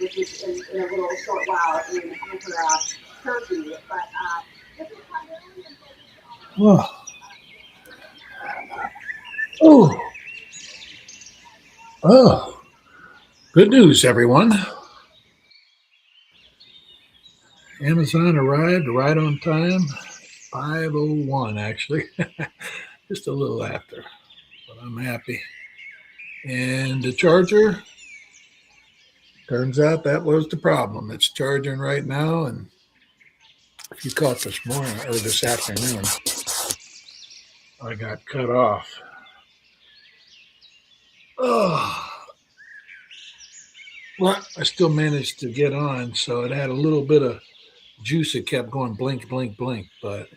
which is in a little short while in Ankara, Turkey. But this is primarily Oh. Oh. Oh. Good news, everyone. Amazon arrived right on time. 5:01, actually. Just a little after, but I'm happy. And the charger, turns out that was the problem. It's charging right now, and if you caught this morning or this afternoon, I got cut off. Oh, well, I still managed to get on, so it had a little bit of juice. It kept going blink, blink, blink. But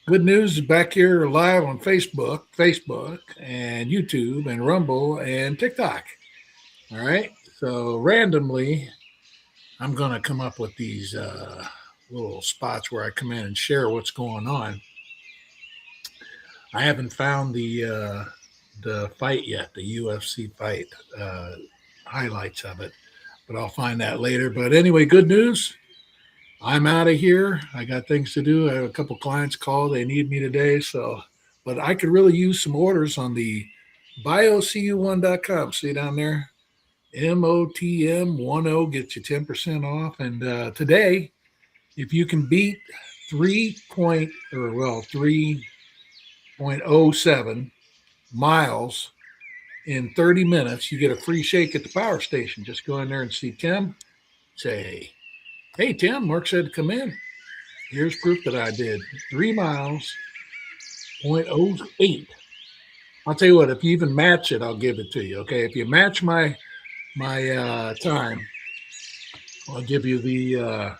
good news is back here live on Facebook, and YouTube, and Rumble, and TikTok. All right. So randomly, I'm going to come up with these little spots where I come in and share what's going on. I haven't found the fight yet, the UFC fight highlights of it, but I'll find that later. But anyway, good news. I'm out of here. I got things to do. I have a couple clients call. They need me today. So, but I could really use some orders on the biocu1.com. See down there? MOTM10 gets you 10% off. And today, if you can beat 3.07 miles in 30 minutes, you get a free shake at the power station. Just go in there and see Tim. Say, hey, Tim, Mark said to come in. Here's proof that I did 3 miles, 0.08. I'll tell you what, if you even match it, I'll give it to you. Okay. If you match my time, I'll give you the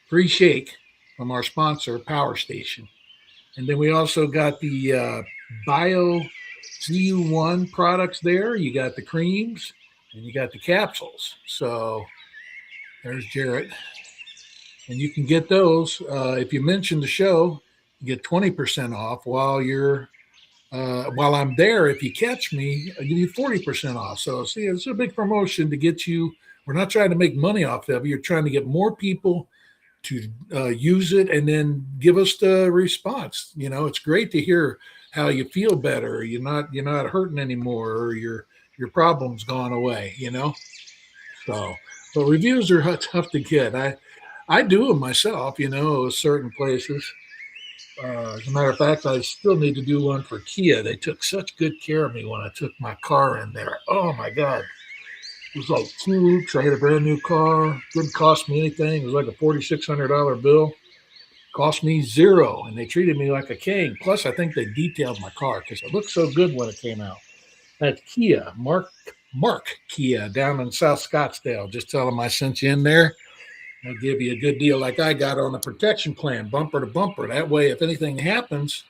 free shake from our sponsor, Power Station. And then we also got the Bio CU1 products there. You got the creams and you got the capsules. So there's Jarrett. And you can get those if you mention the show. You get 20% off while I'm there. If you catch me, I'll give you 40% off. So see, it's a big promotion to get you. We're not trying to make money off of it. You're trying to get more people to use it and then give us the response. You know, it's great to hear how you feel better. You're not hurting anymore, or your problem's gone away. You know, so but reviews are tough to get. I do them myself. You know, certain places. As a matter of fact, I still need to do one for Kia. They took such good care of me when I took my car in there. Oh my God. It was like 2 weeks. I had a brand new car. Didn't cost me anything. It was like a $4,600 bill. Cost me $0. And they treated me like a king. Plus, I think they detailed my car because it looked so good when it came out. That's Kia, Mark Kia down in South Scottsdale. Just tell them I sent you in there. I'll give you a good deal like I got on the protection plan, bumper to bumper. That way, if anything happens,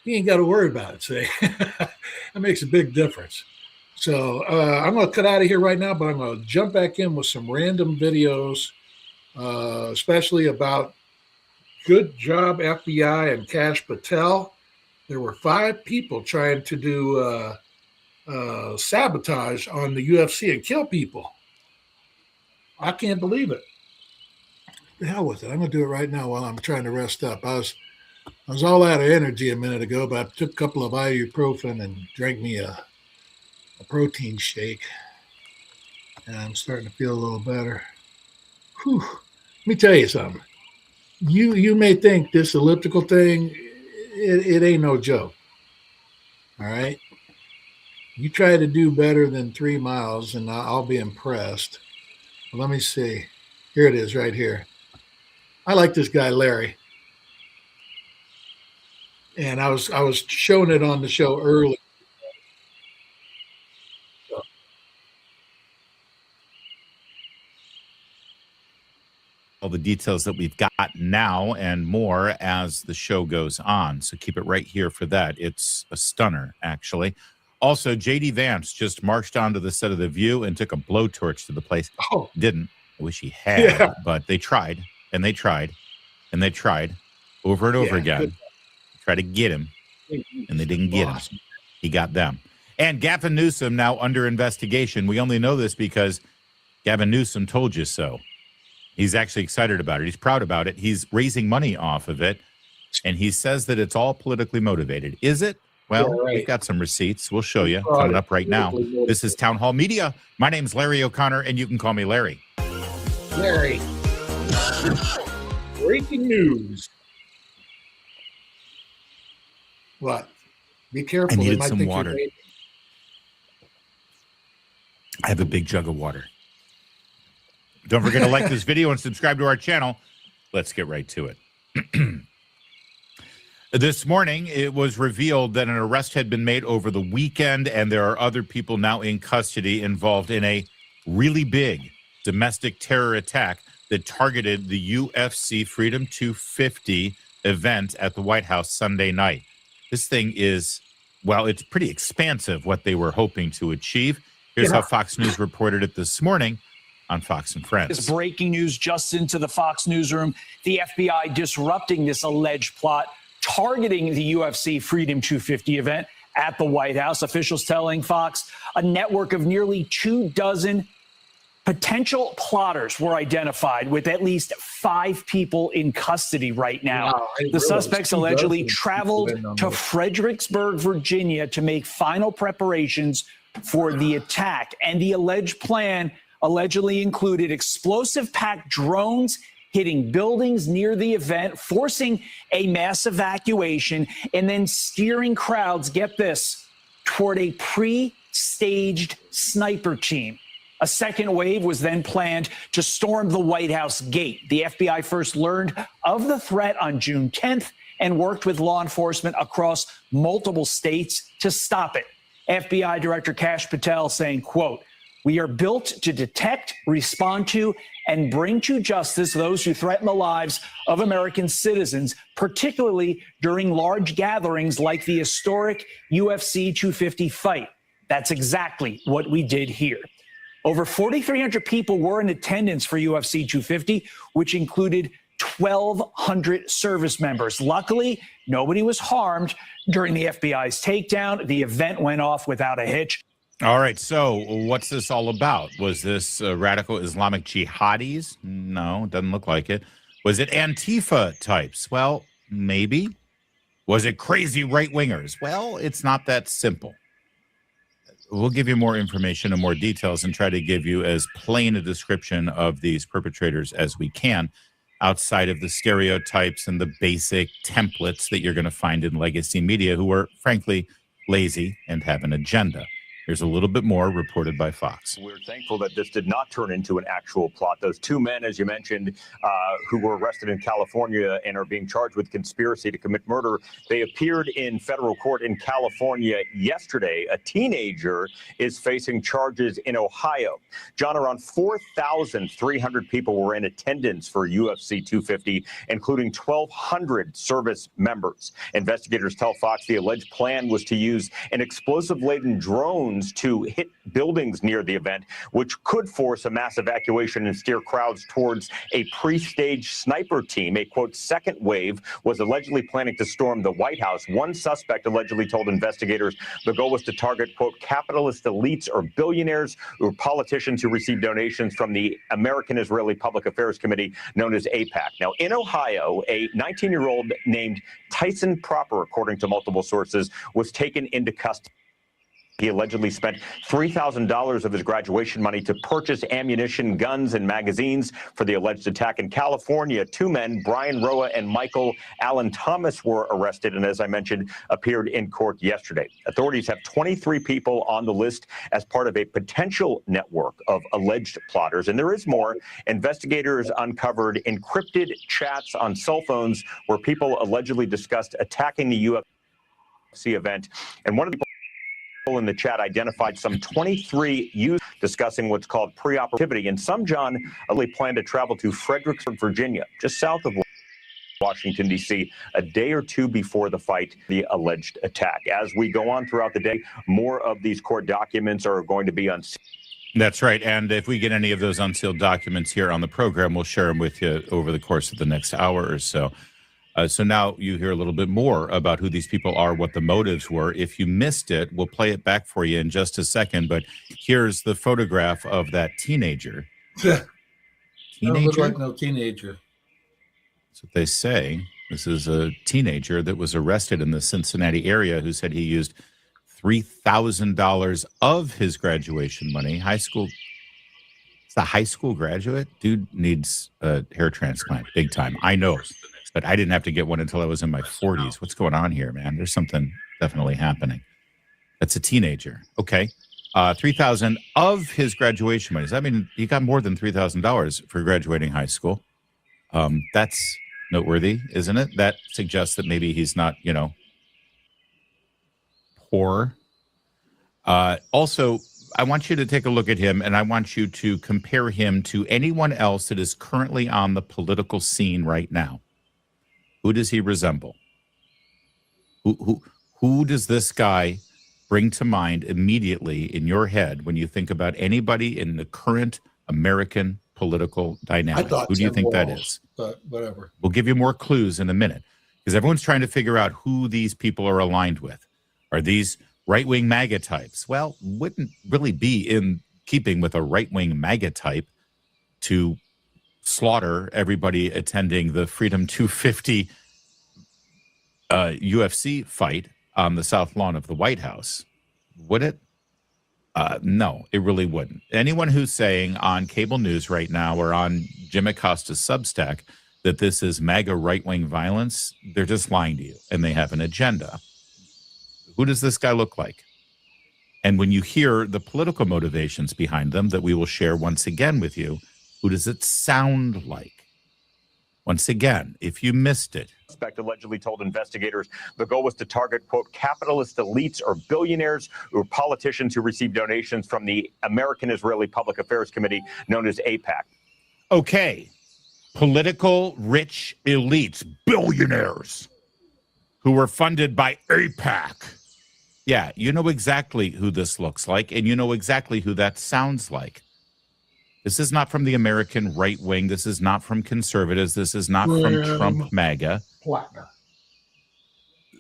you ain't got to worry about it. See, that makes a big difference. So I'm going to cut out of here right now, but I'm going to jump back in with some random videos, especially about good job FBI and Kash Patel. There were 5 people trying to do sabotage on the UFC and kill people. I can't believe it. The hell with it. I'm going to do it right now while I'm trying to rest up. I was all out of energy a minute ago, but I took a couple of ibuprofen and drank me a protein shake, and I'm starting to feel a little better. Whew. Let me tell you something. You may think this elliptical thing, it ain't no joke. All right? You try to do better than 3 miles, and I'll be impressed. Let me see. Here it is right here. I like this guy, Larry. And I was showing it on the show early. All the details that we've got now and more as the show goes on. So keep it right here for that. It's a stunner, actually. Also, J.D. Vance just marched onto the set of The View and took a blowtorch to the place. Oh. Didn't. I wish he had, but they tried, and they tried, and they tried over and over again. Good. Try to get him, and they didn't get him. He got them. And Gavin Newsom now under investigation. We only know this because Gavin Newsom told you so. He's actually excited about it. He's proud about it. He's raising money off of it. And he says that it's all politically motivated. Is it? Well, Yeah, right. We've got some receipts. We'll show you coming up right now. This is Town Hall Media. My name's Larry O'Connor, and you can call me Larry. Larry. Breaking news. What? Be careful. I They needed might some think you're water. vaping. I have a big jug of water. Don't forget to like this video and subscribe to our channel. Let's get right to it. This morning, it was revealed that an arrest had been made over the weekend, and there are other people now in custody involved in a really big domestic terror attack that targeted the UFC Freedom 250 event at the White House Sunday night. This thing is, well, it's pretty expansive what they were hoping to achieve. Here's how Fox News reported it this morning on Fox and Friends. This breaking news just into the Fox newsroom. The FBI disrupting this alleged plot targeting the UFC Freedom 250 event at the White House. Officials telling Fox a network of nearly 24 potential plotters were identified, with at least 5 people in custody right now. Wow, the suspects allegedly 24 traveled to Fredericksburg, Virginia to make final preparations for the attack. And the alleged plan allegedly included explosive-packed drones hitting buildings near the event, forcing a mass evacuation, and then steering crowds, get this, toward a pre-staged sniper team. A second wave was then planned to storm the White House gate. The FBI first learned of the threat on June 10th and worked with law enforcement across multiple states to stop it. FBI Director Kash Patel saying, quote, "We are built to detect, respond to, and bring to justice those who threaten the lives of American citizens, particularly during large gatherings like the historic UFC 250 fight." That's exactly what we did here. Over 4,300 people were in attendance for UFC 250, which included 1,200 service members. Luckily, nobody was harmed during the FBI's takedown. The event went off without a hitch. All right, so what's this all about? Was this radical Islamic jihadis? No, it doesn't look like it. Was it Antifa types? Well, maybe. Was it crazy right-wingers? Well, it's not that simple. We'll give you more information and more details and try to give you as plain a description of these perpetrators as we can, outside of the stereotypes and the basic templates that you're going to find in legacy media, who are, frankly, lazy and have an agenda. Here's a little bit more reported by Fox. We're thankful that this did not turn into an actual plot. Those 2 men, as you mentioned, who were arrested in California and are being charged with conspiracy to commit murder, they appeared in federal court in California yesterday. A teenager is facing charges in Ohio. John, around 4,300 people were in attendance for UFC 250, including 1,200 service members. Investigators tell Fox the alleged plan was to use an explosive-laden drone to hit buildings near the event, which could force a mass evacuation and steer crowds towards a pre-staged sniper team. A, quote, second wave was allegedly planning to storm the White House. One suspect allegedly told investigators the goal was to target, quote, capitalist elites or billionaires or politicians who receive donations from the American-Israeli Public Affairs Committee, known as AIPAC. Now, in Ohio, a 19-year-old named Tyson Proper, according to multiple sources, was taken into custody. He allegedly spent $3,000 of his graduation money to purchase ammunition, guns, and magazines for the alleged attack. In California, 2 men, Brian Roa and Michael Allen Thomas, were arrested and, as I mentioned, appeared in court yesterday. Authorities have 23 people on the list as part of a potential network of alleged plotters. And there is more. Investigators uncovered encrypted chats on cell phones where people allegedly discussed attacking the UFC event. And one of the in the chat identified some 23 youth discussing what's called pre-operativity, and some, John, really plan to travel to Fredericksburg, Virginia, just south of Washington, D.C., a day or 2 before the fight, the alleged attack. As we go on throughout the day, more of these court documents are going to be unsealed. That's right. And if we get any of those unsealed documents here on the program, we'll share them with you over the course of the next hour or so. So now you hear a little bit more about who these people are, what the motives were. If you missed it, we'll play it back for you in just a second. But here's the photograph of that teenager Don't look Teenager? like no teenager. That's what they say. This is a teenager that was arrested in the Cincinnati area who said he used $3,000 of his graduation money. High school. It's a high school graduate. Dude needs a hair transplant, big time. I know, but I didn't have to get one until I was in my 40s. What's going on here, man? There's something definitely happening. That's a teenager. Okay. $3,000 of his graduation money. Does that mean he got more than $3,000 for graduating high school? That's noteworthy, isn't it? That suggests that maybe he's not, poor. Also, I want you to take a look at him, and I want you to compare him to anyone else that is currently on the political scene right now. Who does he resemble? Who does this guy bring to mind immediately in your head when you think about anybody in the current American political dynamic? Who do you think that is? But whatever. We'll give you more clues in a minute because everyone's trying to figure out who these people are aligned with. Are these right-wing MAGA types? Well, wouldn't really be in keeping with a right-wing MAGA type to slaughter everybody attending the Freedom 250 UFC fight on the South Lawn of the White House. Would it? No, it really wouldn't. Anyone who's saying on cable news right now or on Jim Acosta's Substack that this is MAGA right-wing violence, they're just lying to you, and they have an agenda. Who does this guy look like? And when you hear the political motivations behind them that we will share once again with you, who does it sound like? Once again, if you missed it. Suspect allegedly told investigators the goal was to target, quote, capitalist elites or billionaires or politicians who received donations from the American-Israeli Public Affairs Committee, known as AIPAC. Okay, political rich elites, billionaires who were funded by AIPAC. Yeah, you know exactly who this looks like, and you know exactly who that sounds like. This is not from the American right wing. This is not from conservatives. This is not from Trump MAGA. Plattner.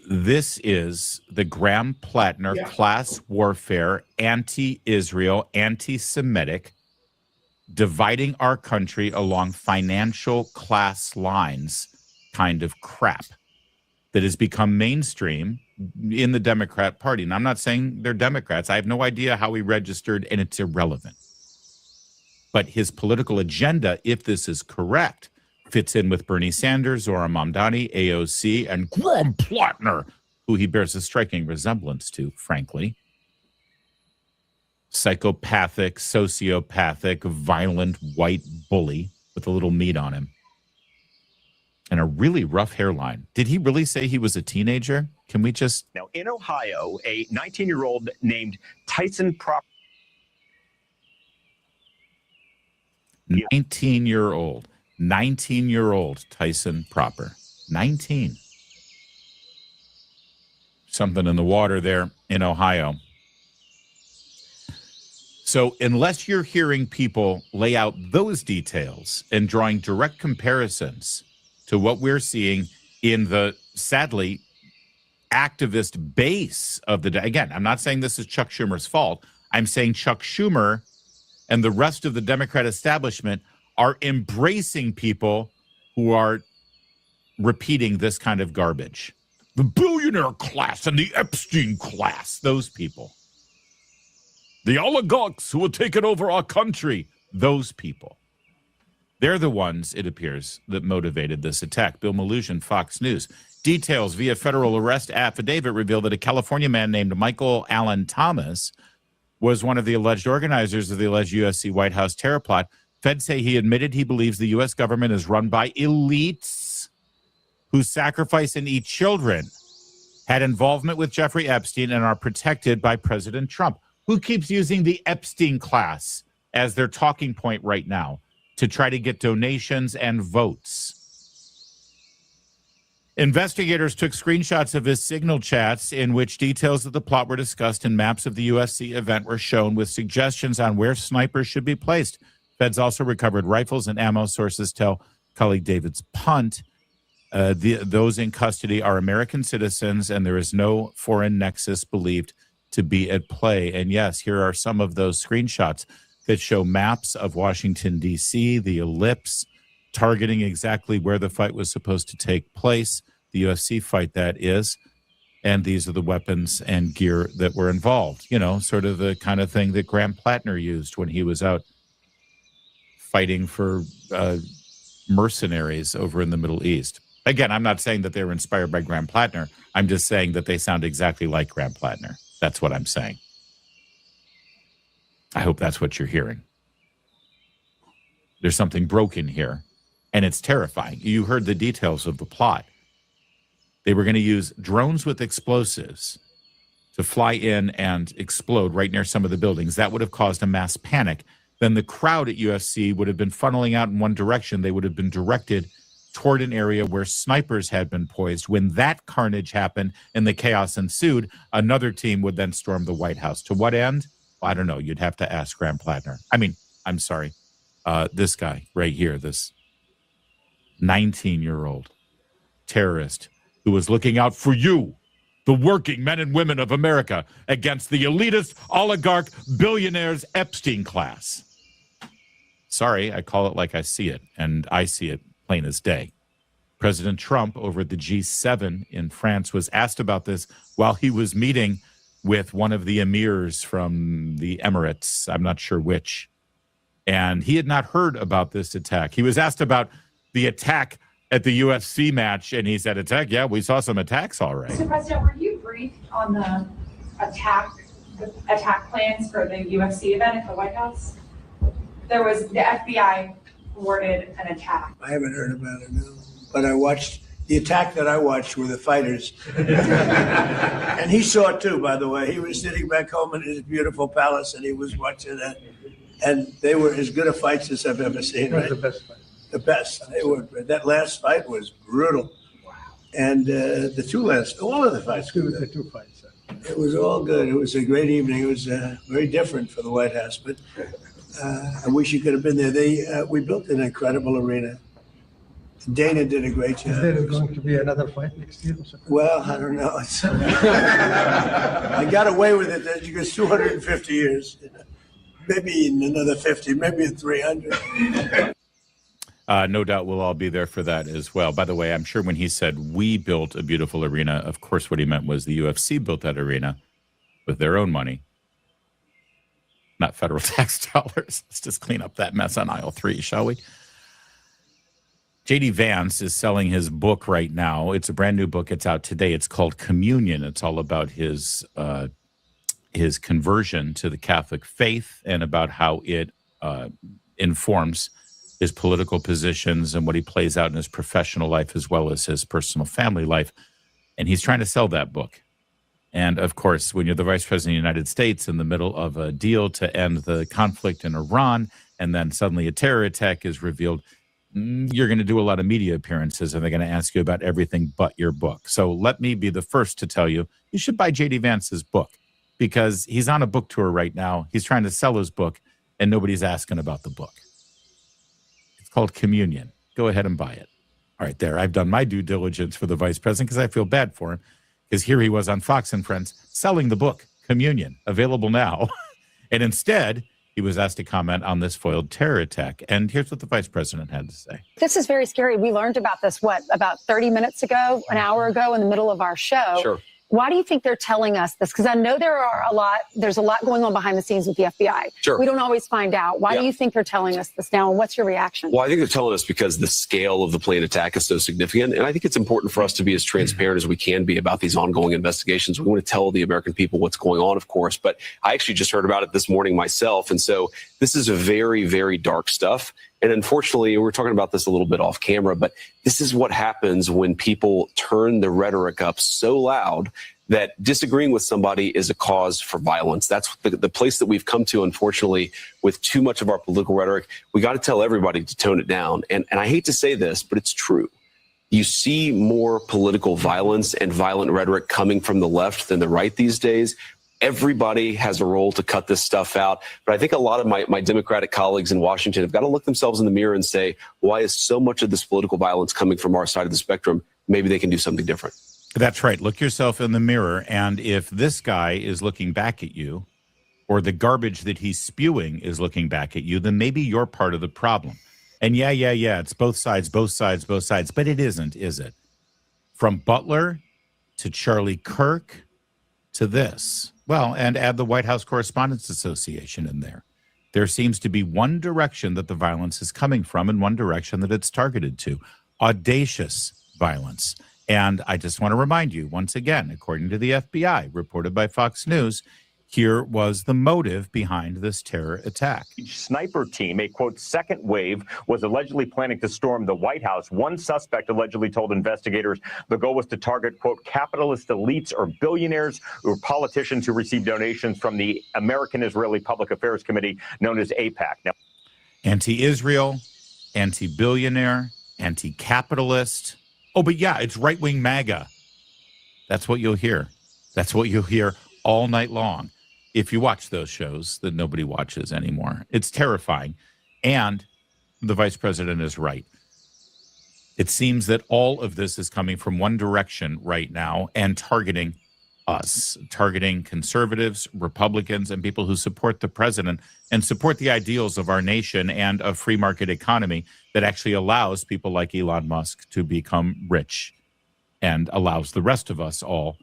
This is the Graham Plattner class warfare, anti-Israel, anti-Semitic, dividing our country along financial class lines kind of crap that has become mainstream in the Democrat Party. And I'm not saying they're Democrats. I have no idea how he registered, and it's irrelevant. But his political agenda, if this is correct, fits in with Bernie Sanders, Zora Mamdani, AOC, and Graham Plattner, who he bears a striking resemblance to, frankly. Psychopathic, sociopathic, violent white bully with a little meat on him. And a really rough hairline. Did he really say he was a teenager? Can we just... Now, in Ohio, a 19-year-old named Tyson Proper... 19-year-old Tyson Proper. 19. Something in the water there in Ohio. So unless you're hearing people lay out those details and drawing direct comparisons to what we're seeing in the, sadly, activist base of the day. Again, I'm not saying this is Chuck Schumer's fault. I'm saying Chuck Schumer and the rest of the Democrat establishment are embracing people who are repeating this kind of garbage. The billionaire class and the Epstein class, those people. The oligarchs who will take it over our country, those people. They're the ones, it appears, that motivated this attack. Bill Maloogian, Fox News. Details via federal arrest affidavit reveal that a California man named Michael Allen Thomas was one of the alleged organizers of the alleged USC White House terror plot. Feds say he admitted he believes the U.S. government is run by elites who sacrifice and eat children, had involvement with Jeffrey Epstein, and are protected by President Trump, who keeps using the Epstein class as their talking point right now to try to get donations and votes. Investigators took screenshots of his Signal chats in which details of the plot were discussed and maps of the USC event were shown with suggestions on where snipers should be placed. Feds also recovered rifles and ammo, sources tell colleague David's Punt. Those in custody are American citizens, and there is no foreign nexus believed to be at play. And yes, here are some of those screenshots. that show maps of Washington, D.C., the ellipse, targeting exactly where the fight was supposed to take place, the UFC fight that is, and these are the weapons and gear that were involved. You know, sort of the kind of thing that Graham Plattner used when he was out fighting for mercenaries over in the Middle East. Again, I'm not saying that they were inspired by Graham Plattner. I'm just saying that they sound exactly like Graham Plattner. That's what I'm saying. I hope that's what you're hearing. There's something broken here, and it's terrifying. You heard the details of the plot. They were going to use drones with explosives to fly in and explode right near some of the buildings. That would have caused a mass panic. Then the crowd at UFC would have been funneling out in one direction. They would have been directed toward an area where snipers had been poised. When that carnage happened and the chaos ensued, another team would then storm the White House. To what end? Well, I don't know. You'd have to ask Graham Plattner. I mean, I'm sorry. This guy right here, this 19-year-old terrorist who was looking out for you, the working men and women of America, against the elitist, oligarch, billionaires, Epstein class. Sorry, I call it like I see it, and I see it plain as day. President Trump over at the G7 in France was asked about this while he was meeting with one of the emirs from the Emirates, I'm not sure which, and he had not heard about this attack. He was asked about the attack at the UFC match, and he said, attack? Yeah, we saw some attacks, all right. Mr. President, were you briefed on the attack plans for the UFC event at the White House? There was, the FBI thwarted an attack. I haven't heard about it, no. But I watched, the attack that I watched were the fighters. And he saw it too, by the way. He was sitting back home in his beautiful palace, and he was watching that. And they were as good a fights as I've ever seen. Right? The best fight. The best. They were. That last fight was brutal. Wow. And the two last, all of the fights. The two fights. It was all good. It was a great evening. It was very different for the White House, but I wish you could have been there. We built an incredible arena. Dana did a great job. Is there going to be another fight next year? Well, I don't know. I got away with it because 250 years. Maybe in another 50, maybe in 300. No doubt we'll all be there for that as well. By the way, I'm sure when he said we built a beautiful arena, of course what he meant was the UFC built that arena with their own money, not federal tax dollars. Let's just clean up that mess on aisle 3, shall we? J.D. Vance is selling his book right now. It's a brand new book. It's out today. It's called Communion. It's all about his conversion to the Catholic faith and about how it informs his political positions and what he plays out in his professional life as well as his personal family life. And he's trying to sell that book. And, of course, when you're the vice president of the United States in the middle of a deal to end the conflict in Iran, and then suddenly a terror attack is revealed, you're going to do a lot of media appearances, and they're going to ask you about everything but your book. So let me be the first to tell you, you should buy J.D. Vance's book, because he's on a book tour right now. He's trying to sell his book, and nobody's asking about the book. It's called Communion. Go ahead and buy it. All right, there. I've done my due diligence for the vice president because I feel bad for him, because here he was on Fox and Friends selling the book, Communion, available now. And instead, he was asked to comment on this foiled terror attack. And here's what the vice president had to say. This is very scary. We learned about this, about 30 minutes ago, an hour ago in the middle of our show. Sure. Why do you think they're telling us this? Because I know there's a lot going on behind the scenes with the FBI. Sure. We don't always find out. Why do you think they're telling us this now? And what's your reaction? Well, I think they're telling us because the scale of the planned attack is so significant. And I think it's important for us to be as transparent as we can be about these ongoing investigations. We want to tell the American people what's going on, of course. But I actually just heard about it this morning myself. And so this is a very, very dark stuff. And unfortunately, we're talking about this a little bit off camera, but this is what happens when people turn the rhetoric up so loud that disagreeing with somebody is a cause for violence. That's the place that we've come to, unfortunately, with too much of our political rhetoric. We got to tell everybody to tone it down. And I hate to say this, but it's true. You see more political violence and violent rhetoric coming from the left than the right these days. Everybody has a role to cut this stuff out. But I think a lot of my Democratic colleagues in Washington have got to look themselves in the mirror and say, why is so much of this political violence coming from our side of the spectrum? Maybe they can do something different. That's right. Look yourself in the mirror. And if this guy is looking back at you, or the garbage that he's spewing is looking back at you, then maybe you're part of the problem. And yeah, it's both sides, but it isn't, is it? From Butler to Charlie Kirk to this. Well, and add the White House Correspondents Association in there. There seems to be one direction that the violence is coming from and one direction that it's targeted to. Audacious violence. And I just want to remind you, once again, according to the FBI, reported by Fox News, here was the motive behind this terror attack. Sniper team, a quote, second wave, was allegedly planning to storm the White House. One suspect allegedly told investigators the goal was to target, quote, capitalist elites or billionaires or politicians who received donations from the American-Israeli Public Affairs Committee, known as AIPAC. Now, anti-Israel, anti-billionaire, anti-capitalist. Oh, but yeah, it's right-wing MAGA. That's what you'll hear. That's what you'll hear all night long. If you watch those shows that nobody watches anymore, it's terrifying. And the vice president is right. It seems that all of this is coming from one direction right now and targeting us, targeting conservatives, Republicans, and people who support the president and support the ideals of our nation and a free market economy that actually allows people like Elon Musk to become rich and allows the rest of us all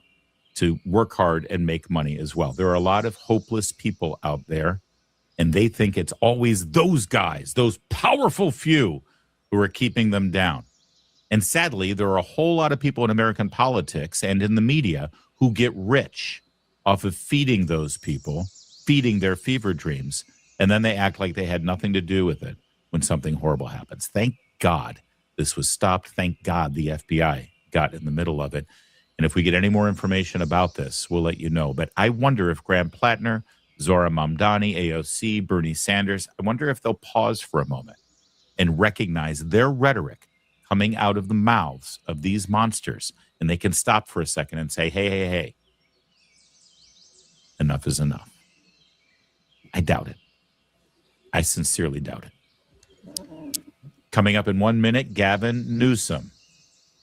to work hard and make money as well. There are a lot of hopeless people out there, and they think it's always those guys, those powerful few, who are keeping them down. And sadly, there are a whole lot of people in American politics and in the media who get rich off of feeding those people, feeding their fever dreams, and then they act like they had nothing to do with it when something horrible happens. Thank God this was stopped. Thank God the FBI got in the middle of it. And if we get any more information about this, we'll let you know. But I wonder if Graham Plattner, Zora Mamdani, AOC, Bernie Sanders, I wonder if they'll pause for a moment and recognize their rhetoric coming out of the mouths of these monsters. And they can stop for a second and say, hey, enough is enough. I doubt it. I sincerely doubt it. Coming up in 1 minute, Gavin Newsom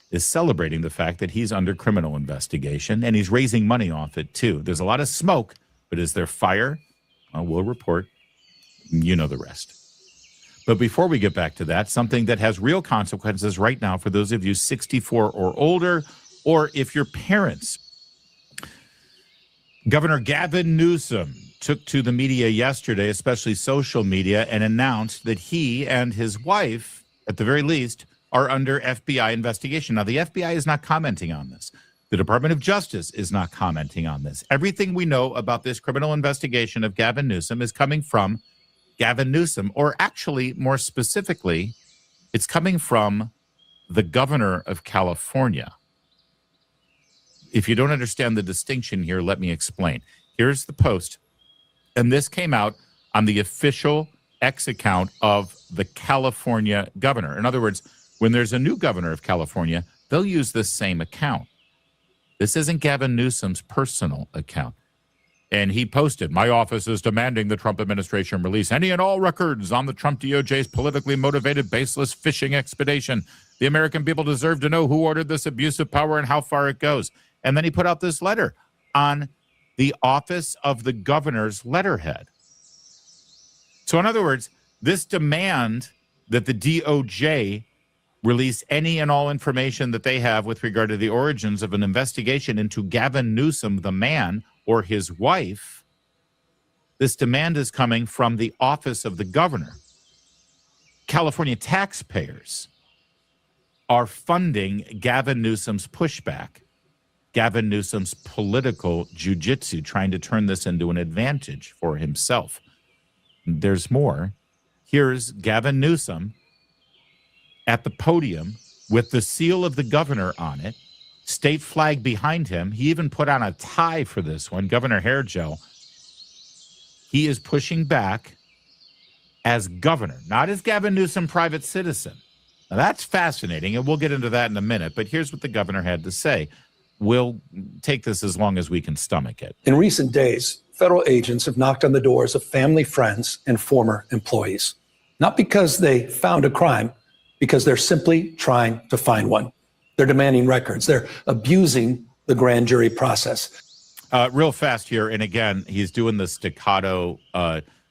is celebrating the fact that he's under criminal investigation, and he's raising money off it, too. There's a lot of smoke, but is there fire? We'll report. You know the rest. But before we get back to that, something that has real consequences right now for those of you 64 or older, or if your parents. Governor Gavin Newsom took to the media yesterday, especially social media, and announced that he and his wife, at the very least, are under FBI investigation. Now, the FBI is not commenting on this. The Department of Justice is not commenting on this. Everything we know about this criminal investigation of Gavin Newsom is coming from Gavin Newsom, or actually, more specifically, it's coming from the governor of California. If you don't understand the distinction here, let me explain. Here's the post. And this came out on the official X account of the California governor. In other words, when there's a new governor of California, they'll use this same account. This isn't Gavin Newsom's personal account. And he posted, "My office is demanding the Trump administration release any and all records on the Trump DOJ's politically motivated, baseless fishing expedition. The American people deserve to know who ordered this abuse of power and how far it goes." And then he put out this letter on the office of the governor's letterhead. So in other words, this demand that the DOJ release any and all information that they have with regard to the origins of an investigation into Gavin Newsom, the man, or his wife, this demand is coming from the office of the governor. California taxpayers are funding Gavin Newsom's pushback, Gavin Newsom's political jujitsu, trying to turn this into an advantage for himself. There's more. Here's Gavin Newsom at the podium with the seal of the governor on it, state flag behind him. He even put on a tie for this one, Governor Hairgel. He is pushing back as governor, not as Gavin Newsom, private citizen. Now, that's fascinating, and we'll get into that in a minute, but here's what the governor had to say. We'll take this as long as we can stomach it. In recent days, federal agents have knocked on the doors of family, friends, and former employees. Not because they found a crime, because they're simply trying to find one. They're demanding records. They're abusing the grand jury process. Real fast here, and again, he's doing the staccato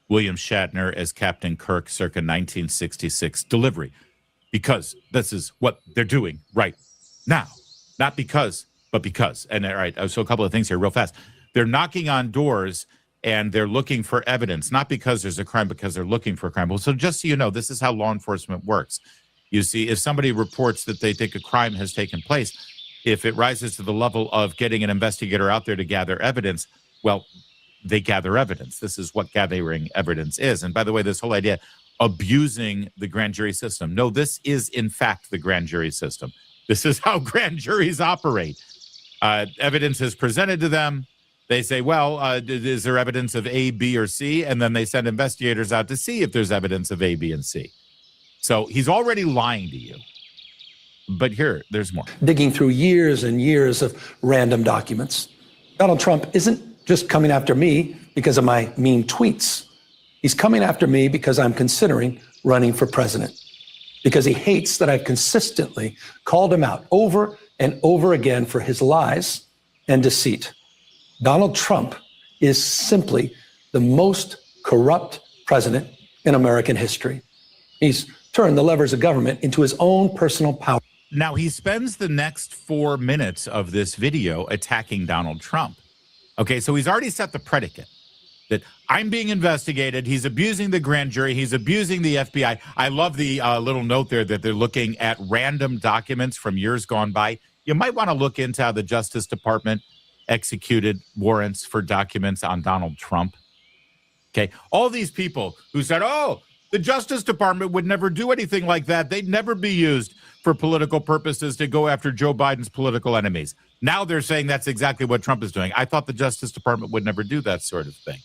William Shatner as Captain Kirk circa 1966 delivery, because this is what they're doing right now. Not because, but because. And all right, so a couple of things here real fast. They're knocking on doors and they're looking for evidence, not because there's a crime, because they're looking for a crime. Well, so just so you know, this is how law enforcement works. You see, if somebody reports that they think a crime has taken place, if it rises to the level of getting an investigator out there to gather evidence, well, they gather evidence. This is what gathering evidence is. And by the way, this whole idea, abusing the grand jury system. No, this is in fact the grand jury system. This is how grand juries operate. Evidence is presented to them. They say, well, is there evidence of A, B, or C? And then they send investigators out to see if there's evidence of A, B, and C. So he's already lying to you. But here, there's more. Digging through years and years of random documents. Donald Trump isn't just coming after me because of my mean tweets. He's coming after me because I'm considering running for president. Because he hates that I've consistently called him out over and over again for his lies and deceit. Donald Trump is simply the most corrupt president in American history. He's turned the levers of government into his own personal power. Now, he spends the next 4 minutes of this video attacking Donald Trump. Okay, so he's already set the predicate that I'm being investigated. He's abusing the grand jury. He's abusing the FBI. I love the little note there that they're looking at random documents from years gone by. You might want to look into how the Justice Department executed warrants for documents on Donald Trump. Okay, all these people who said, oh, the Justice Department would never do anything like that. They'd never be used for political purposes to go after Joe Biden's political enemies. Now they're saying that's exactly what Trump is doing. I thought the Justice Department would never do that sort of thing.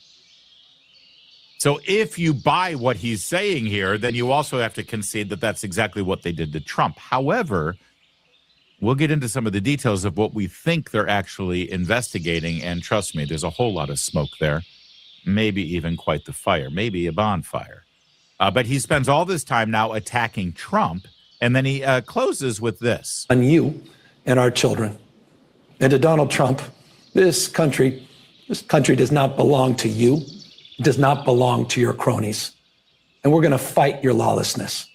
So if you buy what he's saying here, then you also have to concede that that's exactly what they did to Trump. However, we'll get into some of the details of what we think they're actually investigating. And trust me, there's a whole lot of smoke there. Maybe even quite the fire, maybe a bonfire. But he spends all this time now attacking Trump. And then he closes with this. On you and our children. And to Donald Trump, this country does not belong to you. It does not belong to your cronies. And we're going to fight your lawlessness.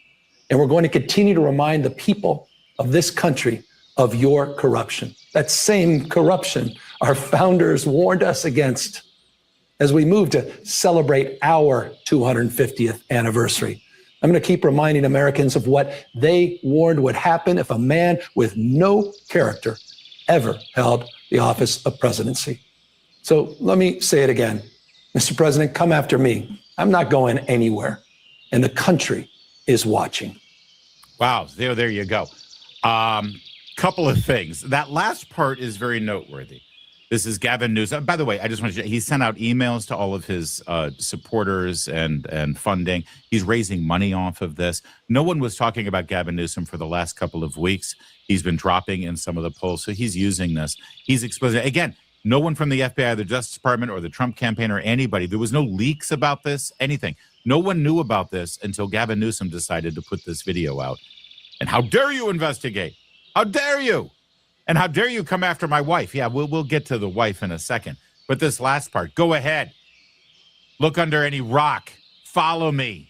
And we're going to continue to remind the people of this country of your corruption. That same corruption our founders warned us against as we move to celebrate our 250th anniversary. I'm going to keep reminding Americans of what they warned would happen if a man with no character ever held the office of presidency. So let me say it again. Mr. President, come after me. I'm not going anywhere. And the country is watching. Wow, there you go. Couple of things. That last part is very noteworthy. This is Gavin Newsom. By the way, I just want to he sent out emails to all of his supporters and funding. He's raising money off of this. No one was talking about Gavin Newsom for the last couple of weeks. He's been dropping in some of the polls, so he's using this. He's exposing, again, no one from the FBI, the Justice Department, or the Trump campaign, or anybody. There was no leaks about this, anything. No one knew about this until Gavin Newsom decided to put this video out. And how dare you investigate? How dare you? And how dare you come after my wife? Yeah, we'll get to the wife in a second. But this last part, go ahead. Look under any rock. Follow me.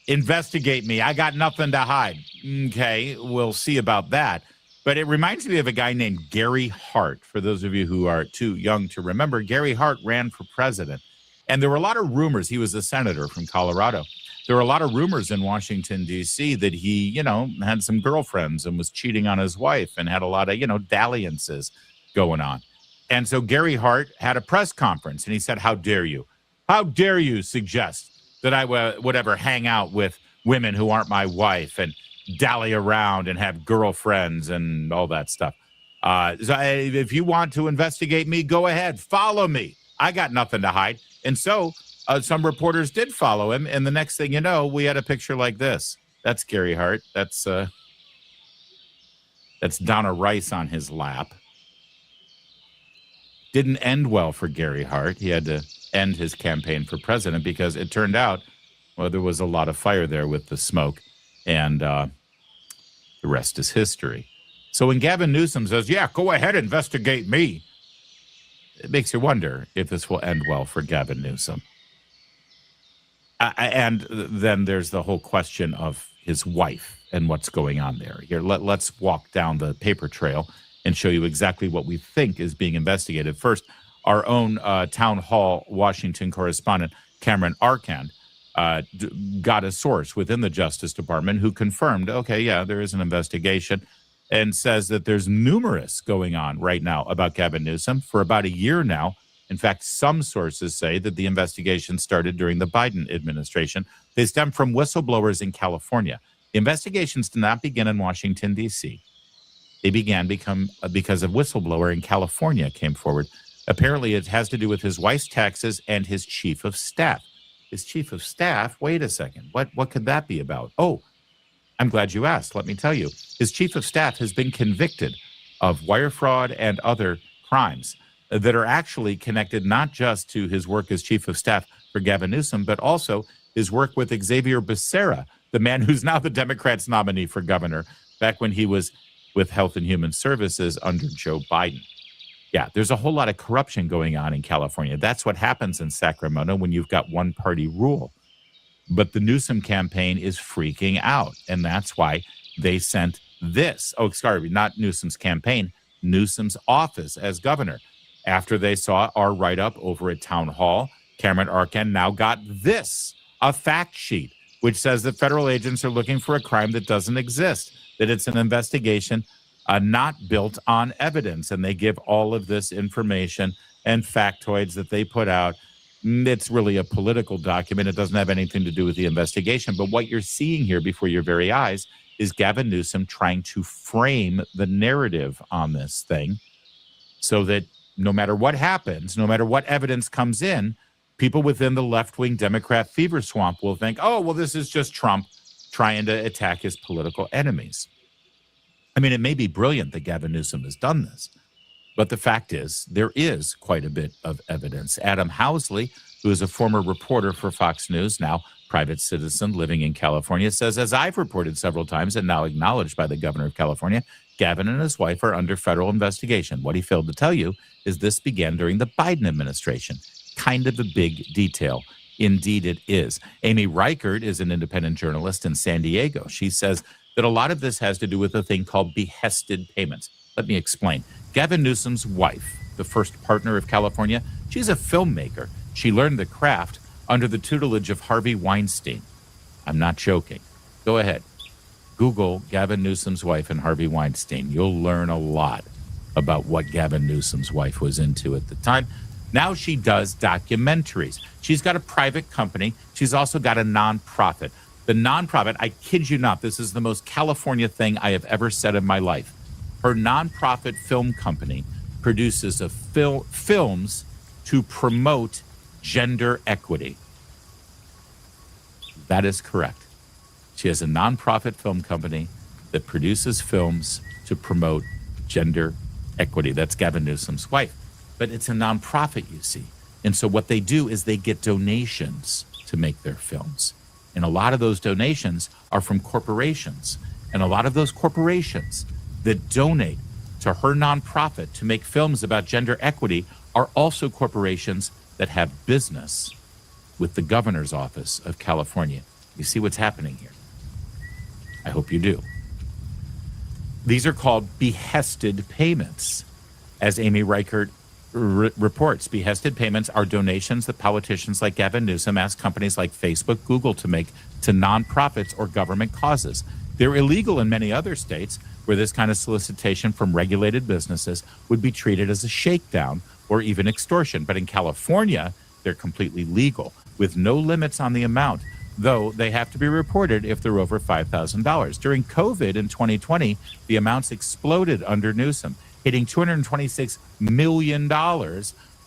Investigate me. I got nothing to hide. Okay, we'll see about that. But it reminds me of a guy named Gary Hart. For those of you who are too young to remember, Gary Hart ran for president. And there were a lot of rumors. He was a senator from Colorado. There were a lot of rumors in Washington, D.C. that he, had some girlfriends and was cheating on his wife and had a lot of, dalliances going on. And so Gary Hart had a press conference and he said, how dare you? How dare you suggest that I would ever hang out with women who aren't my wife and dally around and have girlfriends and all that stuff. So if you want to investigate me, go ahead. Follow me. I got nothing to hide. And so some reporters did follow him. And the next thing you know, we had a picture like this. That's Gary Hart. That's Donna Rice on his lap. Didn't end well for Gary Hart. He had to end his campaign for president because it turned out, well, there was a lot of fire there with the smoke. And the rest is history. So when Gavin Newsom says, yeah, go ahead, investigate me. it makes you wonder if this will end well for Gavin Newsom. And then there's the whole question of his wife and what's going on there. Here, let's walk down the paper trail and show you exactly what we think is being investigated. First, our own Town Hall Washington correspondent, Cameron Arcand, got a source within the Justice Department who confirmed, okay, yeah, there is an investigation, and says that there's numerous going on right now about Gavin Newsom for about a year now. In fact, some sources say that the investigation started during the Biden administration. They stem from whistleblowers in California. The investigations did not begin in Washington, D.C. They began because a whistleblower in California came forward. Apparently, it has to do with his wife's taxes and his chief of staff. His chief of staff? Wait a second. What could that be about? Oh, I'm glad you asked. Let me tell you. His chief of staff has been convicted of wire fraud and other crimes that are actually connected not just to his work as chief of staff for Gavin Newsom, but also his work with Xavier Becerra, the man who's now the Democrats' nominee for governor, back when he was with Health and Human Services under Joe Biden. Yeah, there's a whole lot of corruption going on in California. That's what happens in Sacramento when you've got one-party rule. But the Newsom campaign is freaking out, and that's why they sent this. Oh, sorry, not Newsom's campaign, Newsom's office as governor. After they saw our write-up over at Town Hall, Cameron Arcand now got this, a fact sheet, which says that federal agents are looking for a crime that doesn't exist, that it's an investigation not built on evidence. And they give all of this information and factoids that they put out. It's really a political document. It doesn't have anything to do with the investigation. But what you're seeing here before your very eyes is Gavin Newsom trying to frame the narrative on this thing so that no matter what happens, no matter what evidence comes in, people within the left-wing Democrat fever swamp will think, oh, well, this is just Trump trying to attack his political enemies. I mean, it may be brilliant that Gavin Newsom has done this, but the fact is there is quite a bit of evidence. Adam Housley, who is a former reporter for Fox News, now private citizen living in California, says, as I've reported several times and now acknowledged by the governor of California, Gavin and his wife are under federal investigation. What he failed to tell you is this began during the Biden administration. Kind of a big detail. Indeed, it is. Amy Reichert is an independent journalist in San Diego. She says that a lot of this has to do with a thing called behested payments. Let me explain. Gavin Newsom's wife, the first partner of California, she's a filmmaker. She learned the craft under the tutelage of Harvey Weinstein. I'm not joking. Go ahead. Google Gavin Newsom's wife and Harvey Weinstein. You'll learn a lot about what Gavin Newsom's wife was into at the time. Now she does documentaries. She's got a private company. She's also got a nonprofit. The nonprofit, I kid you not, this is the most California thing I have ever said in my life. Her nonprofit film company produces films to promote gender equity. That is correct. She has a nonprofit film company that produces films to promote gender equity. That's Gavin Newsom's wife. But it's a nonprofit, you see. And so what they do is they get donations to make their films. And a lot of those donations are from corporations. And a lot of those corporations that donate to her nonprofit to make films about gender equity are also corporations that have business with the governor's office of California. You see what's happening here? I hope you do. These are called behested payments. As Amy Reichert reports, behested payments are donations that politicians like Gavin Newsom ask companies like Facebook, Google to make to nonprofits or government causes. They're illegal in many other states where this kind of solicitation from regulated businesses would be treated as a shakedown or even extortion. But in California, they're completely legal with no limits on the amount, though they have to be reported if they're over $5,000. During COVID in 2020, the amounts exploded under Newsom, hitting $226 million,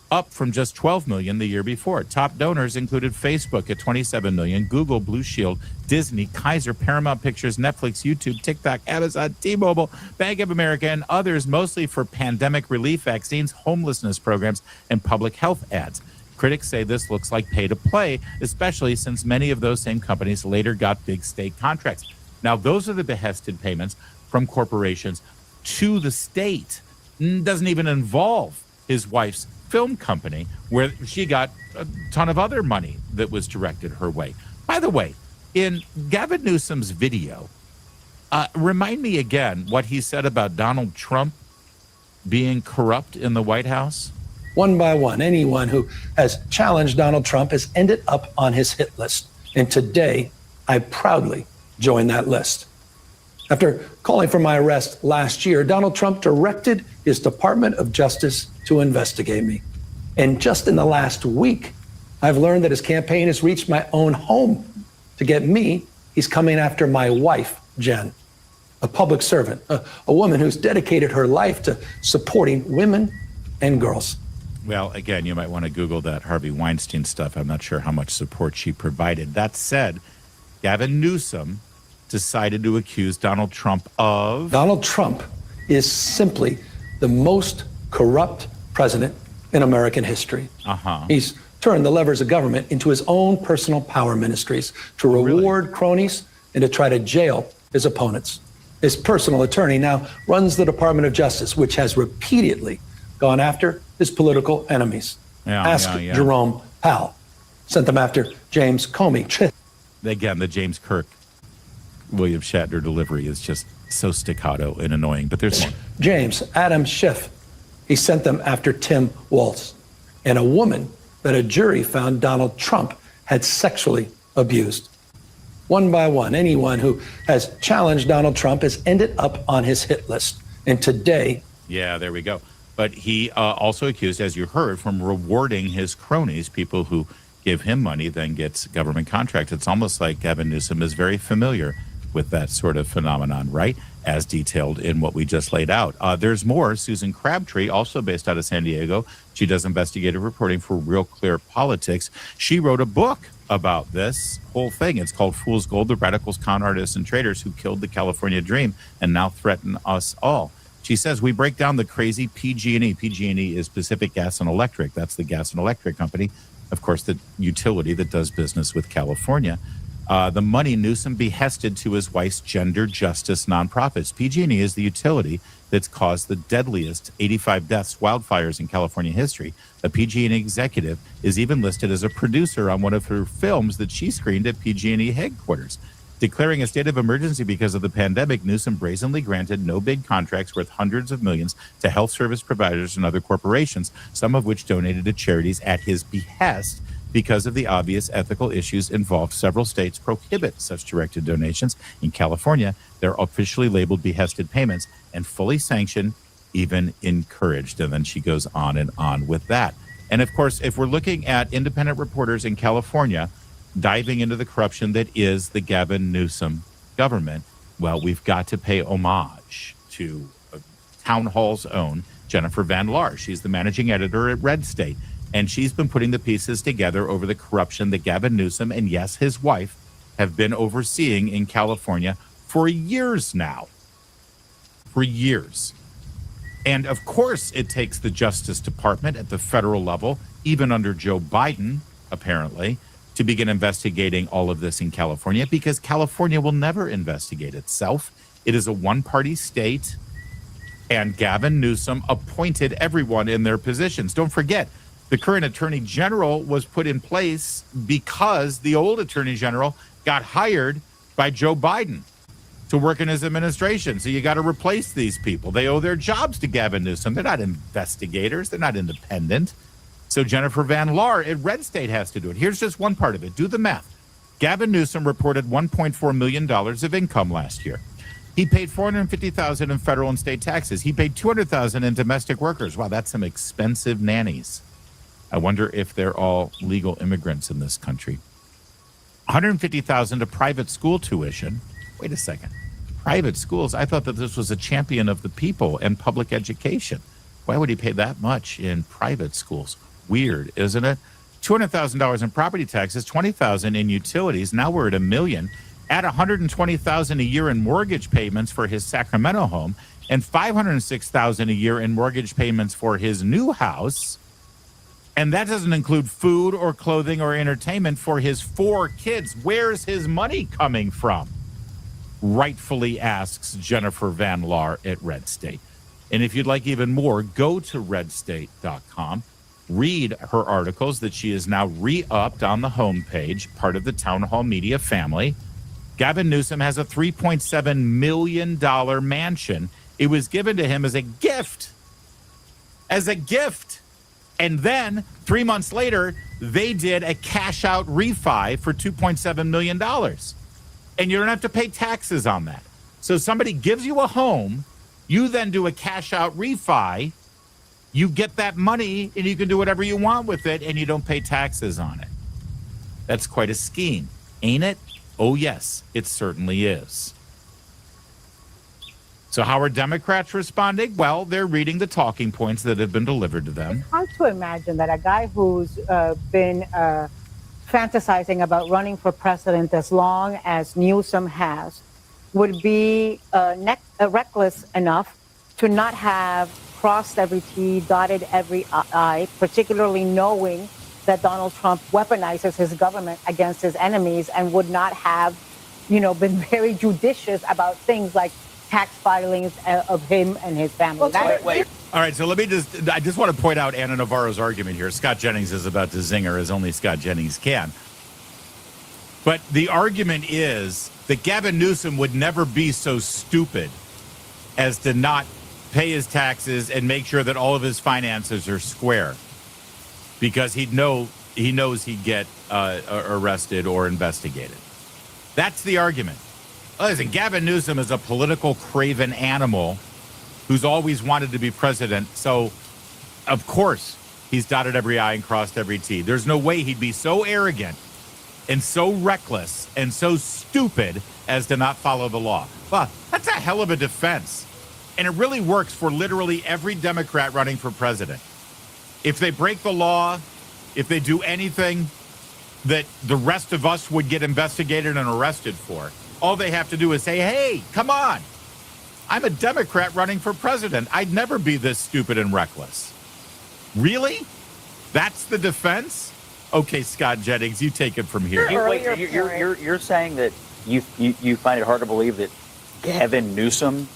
up from just $12 million the year before. Top donors included Facebook at $27 million, Google, Blue Shield, Disney, Kaiser, Paramount Pictures, Netflix, YouTube, TikTok, Amazon, T-Mobile, Bank of America, and others, mostly for pandemic relief, vaccines, homelessness programs, and public health ads. Critics say this looks like pay to play, especially since many of those same companies later got big state contracts. Now, those are the behested payments from corporations to the state. Doesn't even involve his wife's film company where she got a ton of other money that was directed her way. By the way, in Gavin Newsom's video, remind me again what he said about Donald Trump being corrupt in the White House. One by one, anyone who has challenged Donald Trump has ended up on his hit list. And today, I proudly join that list. After calling for my arrest last year, Donald Trump directed his Department of Justice to investigate me. And just in the last week, I've learned that his campaign has reached my own home. To get me, he's coming after my wife, Jen, a public servant, a woman who's dedicated her life to supporting women and girls. Well, again, you might want to Google that Harvey Weinstein stuff. I'm not sure how much support she provided. That said, Gavin Newsom decided to accuse Donald Trump of... Donald Trump is simply the most corrupt president in American history. He's turned the levers of government into his own personal power ministries to reward cronies and to try to jail his opponents. His personal attorney now runs the Department of Justice, which has repeatedly gone after his political enemies. Ask Jerome Powell. Sent them after James Comey. Again, the James Kirk, William Shatner delivery is just so staccato and annoying, but there's more. James Adam Schiff. He sent them after Tim Walz, and a woman that a jury found Donald Trump had sexually abused. One by one, anyone who has challenged Donald Trump has ended up on his hit list. And today... Yeah, there we go. But he also accused, as you heard, from rewarding his cronies, people who give him money, then gets government contracts. It's almost like Gavin Newsom is very familiar with that sort of phenomenon, right? As detailed in what we just laid out. There's more. Susan Crabtree, also based out of San Diego. She does investigative reporting for Real Clear Politics. She wrote a book about this whole thing. It's called Fool's Gold, the radicals, con artists, and traders who killed the California dream and now threaten us all. She says, we break down the crazy PG&E. PG&E is Pacific Gas and Electric. That's the gas and electric company, of course, the utility that does business with California. The money Newsom behested to his wife's gender justice nonprofits. PG&E is the utility that's caused the deadliest 85 deaths, wildfires in California history. A PG&E executive is even listed as a producer on one of her films that she screened at PG&E headquarters. Declaring a state of emergency because of the pandemic, Newsom brazenly granted no bid contracts worth hundreds of millions to health service providers and other corporations, some of which donated to charities at his behest. Because of the obvious ethical issues involved, several states prohibit such directed donations. In California, they're officially labeled behested payments and fully sanctioned, even encouraged. And then she goes on and on with that. And of course, if we're looking at independent reporters in California diving into the corruption that is the Gavin Newsom government, well, we've got to pay homage to Town Hall's own Jennifer Van Laar. She's the managing editor at Red State. And she's been putting the pieces together over the corruption that Gavin Newsom and, yes, his wife have been overseeing in California for years now. For years. And, of course, it takes the Justice Department at the federal level, even under Joe Biden, apparently, to begin investigating all of this in California, because California will never investigate itself. It is a one-party state, and Gavin Newsom appointed everyone in their positions. Don't forget, the current attorney general was put in place because the old attorney general got hired by Joe Biden to work in his administration. So you got to replace these people. They owe their jobs to Gavin Newsom. They're not investigators. They're not independent. So Jennifer Van Laar at Red State has to do it. Here's just one part of it. Do the math. Gavin Newsom reported $1.4 million of income last year. He paid $450,000 in federal and state taxes. He paid $200,000 in domestic workers. Wow, that's some expensive nannies. I wonder if they're all legal immigrants in this country. $150,000 to private school tuition. Wait a second. Private schools? I thought that this was a champion of the people and public education. Why would he pay that much in private schools? Weird, isn't it? $200,000 in property taxes, $20,000 in utilities. Now we're at $1 million. Add $120,000 a year in mortgage payments for his Sacramento home and $506,000 a year in mortgage payments for his new house. And that doesn't include food or clothing or entertainment for his 4 kids. Where's his money coming from? Rightfully asks Jennifer Van Laar at Red State. And if you'd like even more, go to redstate.com. read her articles that she is now re-upped on the homepage, part of the Town Hall Media family. Gavin Newsom has a $3.7 million mansion. It was given to him as a gift. As a gift. And then 3 months later, they did a cash out refi for $2.7 million. And you don't have to pay taxes on that. So somebody gives you a home, you then do a cash out refi, you get that money and you can do whatever you want with it and you don't pay taxes on it. That's quite a scheme, ain't it? Oh, yes, it certainly is. So how are Democrats responding? Well, they're reading the talking points that have been delivered to them. It's hard to imagine that a guy who's been fantasizing about running for president as long as Newsom has would be reckless enough to not have crossed every T, dotted every I, particularly knowing that Donald Trump weaponizes his government against his enemies and would not have, been very judicious about things like tax filings of him and his family. Wait. All right, so I just want to point out Anna Navarro's argument here. Scott Jennings is about to zinger as only Scott Jennings can. But the argument is that Gavin Newsom would never be so stupid as to not pay his taxes and make sure that all of his finances are square, because he knows he'd get arrested or investigated. That's the argument. Listen, Gavin Newsom is a political craven animal who's always wanted to be president. So, of course, he's dotted every I and crossed every T. There's no way he'd be so arrogant and so reckless and so stupid as to not follow the law. Well, that's a hell of a defense. And it really works for literally every Democrat running for president. If they break the law, if they do anything that the rest of us would get investigated and arrested for, all they have to do is say, hey, come on. I'm a Democrat running for president. I'd never be this stupid and reckless. Really? That's the defense? Okay, Scott Jennings, you take it from here. You're saying that you find it hard to believe that Gavin Newsom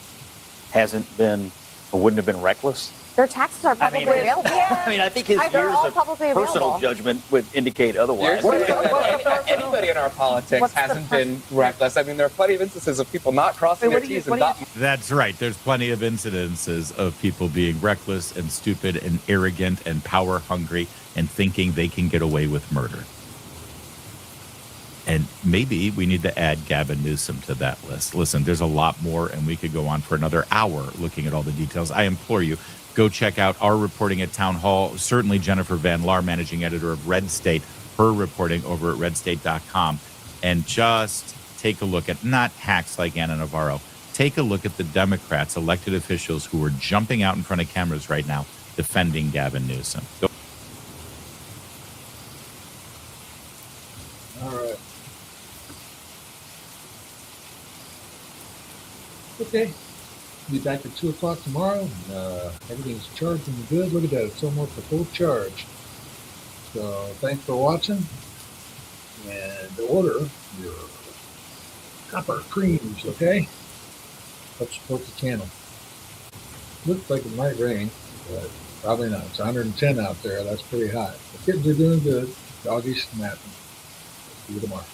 hasn't been or wouldn't have been reckless? Their taxes are publicly available. I think his years of personal judgment would indicate otherwise. Anybody in our politics hasn't been reckless. I mean, there are plenty of instances of people not crossing their T's and dotting. That's right. There's plenty of incidences of people being reckless and stupid and arrogant and power hungry and thinking they can get away with murder. And maybe we need to add Gavin Newsom to that list. Listen, there's a lot more, and we could go on for another hour looking at all the details. I implore you, go check out our reporting at Town Hall. Certainly Jennifer Van Laar, managing editor of Red State, her reporting over at redstate.com. And just take a look at, not hacks like Anna Navarro, take a look at the Democrats, elected officials who are jumping out in front of cameras right now defending Gavin Newsom. All right. Okay. Be back at 2 o'clock tomorrow. And, everything's charged and good. Look at that. It's almost a full charge. So thanks for watching. And order your copper creams, okay? Help support the channel. Looks like it might rain, but probably not. It's 110 out there. That's pretty hot. The kids are doing good. Doggy's snapping. See you tomorrow.